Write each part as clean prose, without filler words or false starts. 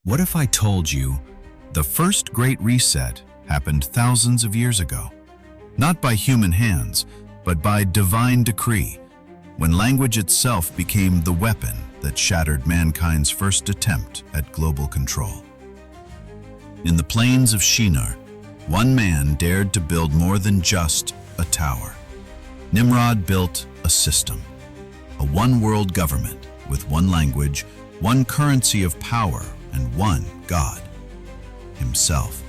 What if I told you the first Great Reset happened thousands of years ago? Not by human hands, but by divine decree, when language itself became the weapon that shattered mankind's first attempt at global control. In the plains of Shinar, one man dared to build more than just a tower. Nimrod built a system, a one-world government with one language, one currency of power, and one God, himself.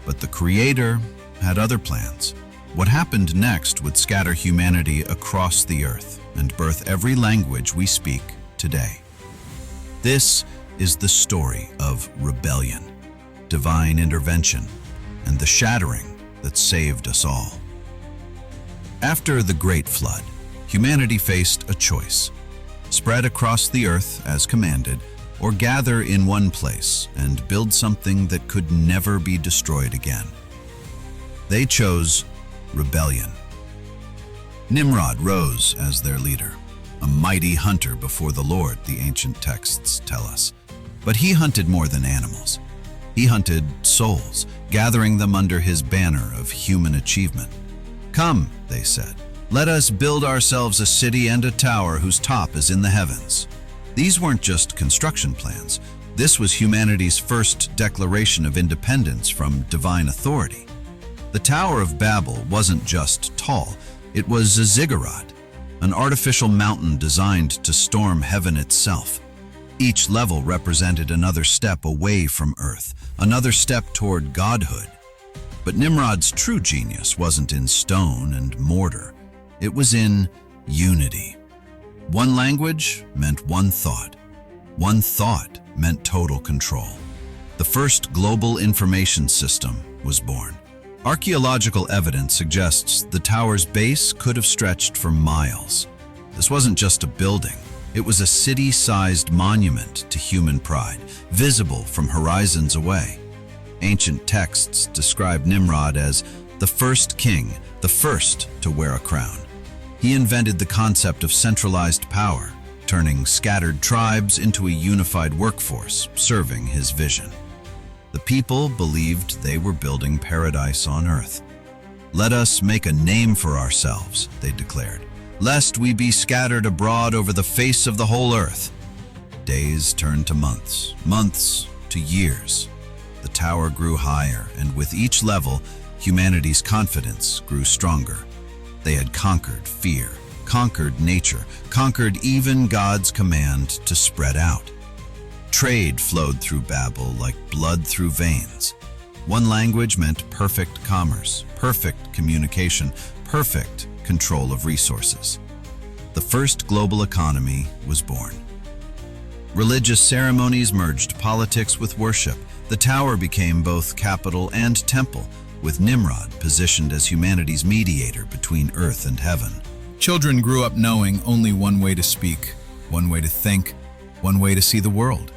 But the Creator had other plans. What happened next would scatter humanity across the earth and birth every language we speak today. This is the story of rebellion, divine intervention, and the shattering that saved us all. After the Great Flood, humanity faced a choice: spread across the earth as commanded, or gather in one place and build something that could never be destroyed again. They chose rebellion. Nimrod rose as their leader, a mighty hunter before the Lord, the ancient texts tell us. But he hunted more than animals. He hunted souls, gathering them under his banner of human achievement. "Come," they said, "let us build ourselves a city and a tower whose top is in the heavens." These weren't just construction plans. This was humanity's first declaration of independence from divine authority. The Tower of Babel wasn't just tall, it was a ziggurat, an artificial mountain designed to storm heaven itself. Each level represented another step away from earth, another step toward godhood. But Nimrod's true genius wasn't in stone and mortar. It was in unity. One language meant one thought. One thought meant total control. The first global information system was born. Archaeological evidence suggests the tower's base could have stretched for miles. This wasn't just a building. It was a city-sized monument to human pride, visible from horizons away. Ancient texts describe Nimrod as the first king, the first to wear a crown. He invented the concept of centralized power, turning scattered tribes into a unified workforce, serving his vision. The people believed they were building paradise on earth. "Let us make a name for ourselves," they declared, "lest we be scattered abroad over the face of the whole earth." Days turned to months, months to years. The tower grew higher, and with each level, humanity's confidence grew stronger. They had conquered fear, conquered nature, conquered even God's command to spread out. Trade flowed through Babel like blood through veins. One language meant perfect commerce, perfect communication, perfect control of resources. The first global economy was born. Religious ceremonies merged politics with worship. The tower became both capital and temple, with Nimrod positioned as humanity's mediator between earth and heaven. Children grew up knowing only one way to speak, one way to think, one way to see the world.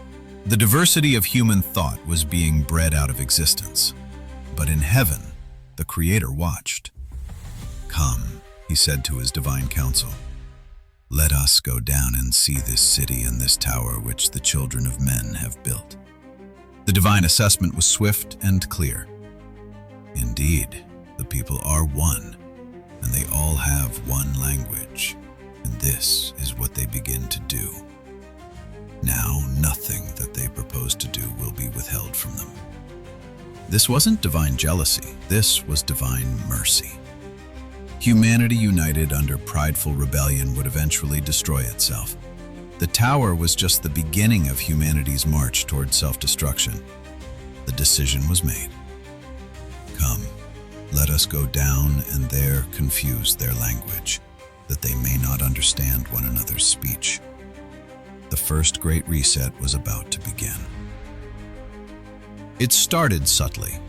The diversity of human thought was being bred out of existence. But in heaven, the Creator watched. "Come," he said to his divine council, "let us go down and see this city and this tower which the children of men have built." The divine assessment was swift and clear. Indeed, the people are one, and they all have one language, and this is what they begin to do. Now, nothing that they propose to do will be withheld from them. This wasn't divine jealousy, this was divine mercy. Humanity united under prideful rebellion would eventually destroy itself. The tower was just the beginning of humanity's march toward self-destruction. The decision was made. "Come, let us go down and there confuse their language, that they may not understand one another's speech." The first Great Reset was about to begin. It started subtly.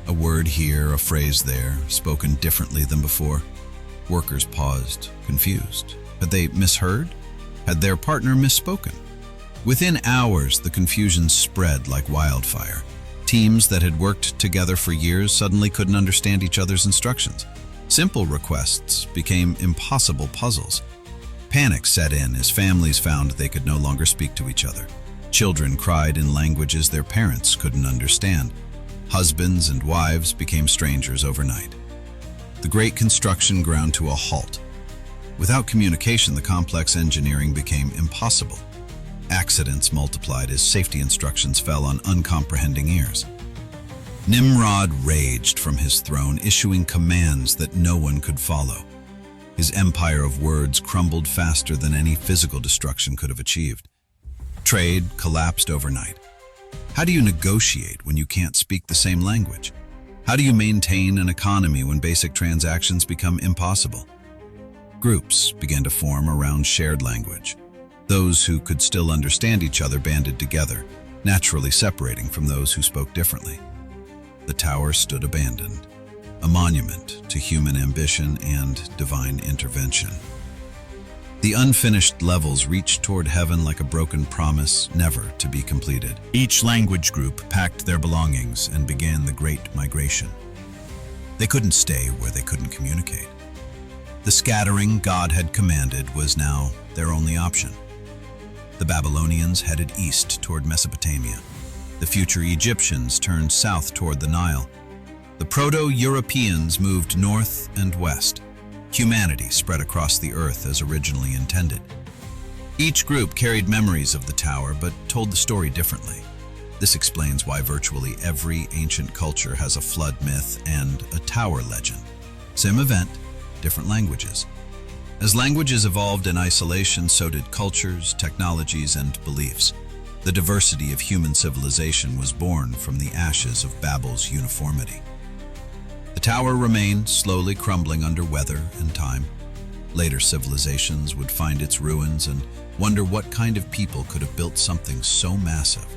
A word here, a phrase there, spoken differently than before. Workers paused, confused. Had they misheard? Had their partner misspoken? Within hours, the confusion spread like wildfire. Teams that had worked together for years suddenly couldn't understand each other's instructions. Simple requests became impossible puzzles. Panic set in as families found they could no longer speak to each other. Children cried in languages their parents couldn't understand. Husbands and wives became strangers overnight. The great construction ground to a halt. Without communication, the complex engineering became impossible. Accidents multiplied as safety instructions fell on uncomprehending ears. Nimrod raged from his throne, issuing commands that no one could follow. His empire of words crumbled faster than any physical destruction could have achieved. Trade collapsed overnight. How do you negotiate when you can't speak the same language? How do you maintain an economy when basic transactions become impossible? Groups began to form around shared language. Those who could still understand each other banded together, naturally separating from those who spoke differently. The tower stood abandoned, a monument to human ambition and divine intervention. The unfinished levels reached toward heaven like a broken promise never to be completed. Each language group packed their belongings and began the Great Migration. They couldn't stay where they couldn't communicate. The scattering God had commanded was now their only option. The Babylonians headed east toward Mesopotamia. The future Egyptians turned south toward the Nile. The Proto-Europeans moved north and west. Humanity spread across the earth as originally intended. Each group carried memories of the tower but told the story differently. This explains why virtually every ancient culture has a flood myth and a tower legend. Same event, different languages. As languages evolved in isolation, so did cultures, technologies, and beliefs. The diversity of human civilization was born from the ashes of Babel's uniformity. The tower remained, slowly crumbling under weather and time. Later civilizations would find its ruins and wonder what kind of people could have built something so massive.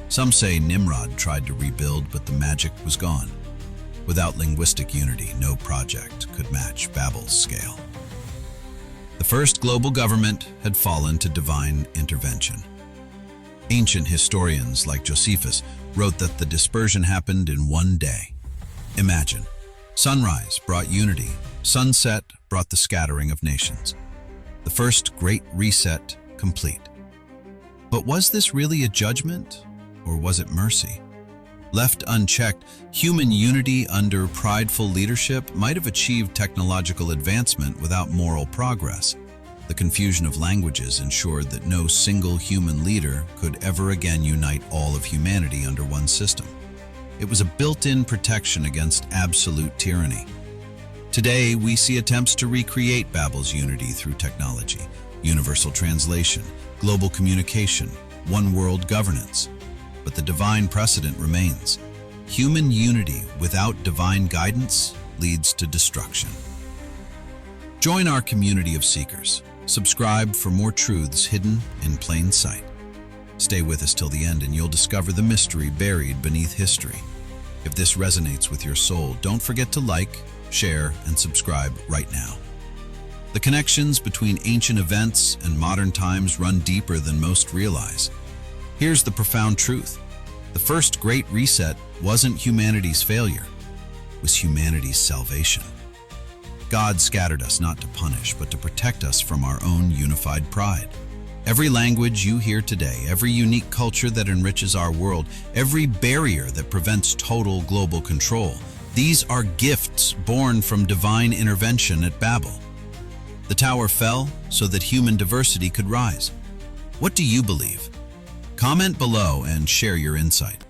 Some say Nimrod tried to rebuild, but the magic was gone. Without linguistic unity, no project could match Babel's scale. The first global government had fallen to divine intervention. Ancient historians like Josephus wrote that the dispersion happened in one day. Imagine, sunrise brought unity, sunset brought the scattering of nations. The first great reset complete. But was this really a judgment, or was it mercy? Left unchecked, human unity under prideful leadership might have achieved technological advancement without moral progress. The confusion of languages ensured that no single human leader could ever again unite all of humanity under one system. It was a built-in protection against absolute tyranny. Today, we see attempts to recreate Babel's unity through technology, universal translation, global communication, one-world governance. But the divine precedent remains. Human unity without divine guidance leads to destruction. Join our community of seekers. Subscribe for more truths hidden in plain sight. Stay with us till the end and you'll discover the mystery buried beneath history. If this resonates with your soul, don't forget to like, share, and subscribe right now. The connections between ancient events and modern times run deeper than most realize. Here's the profound truth. The first great reset wasn't humanity's failure, it was humanity's salvation. God scattered us not to punish, but to protect us from our own unified pride. Every language you hear today, every unique culture that enriches our world, every barrier that prevents total global control, these are gifts born from divine intervention at Babel. The tower fell so that human diversity could rise. What do you believe? Comment below and share your insight.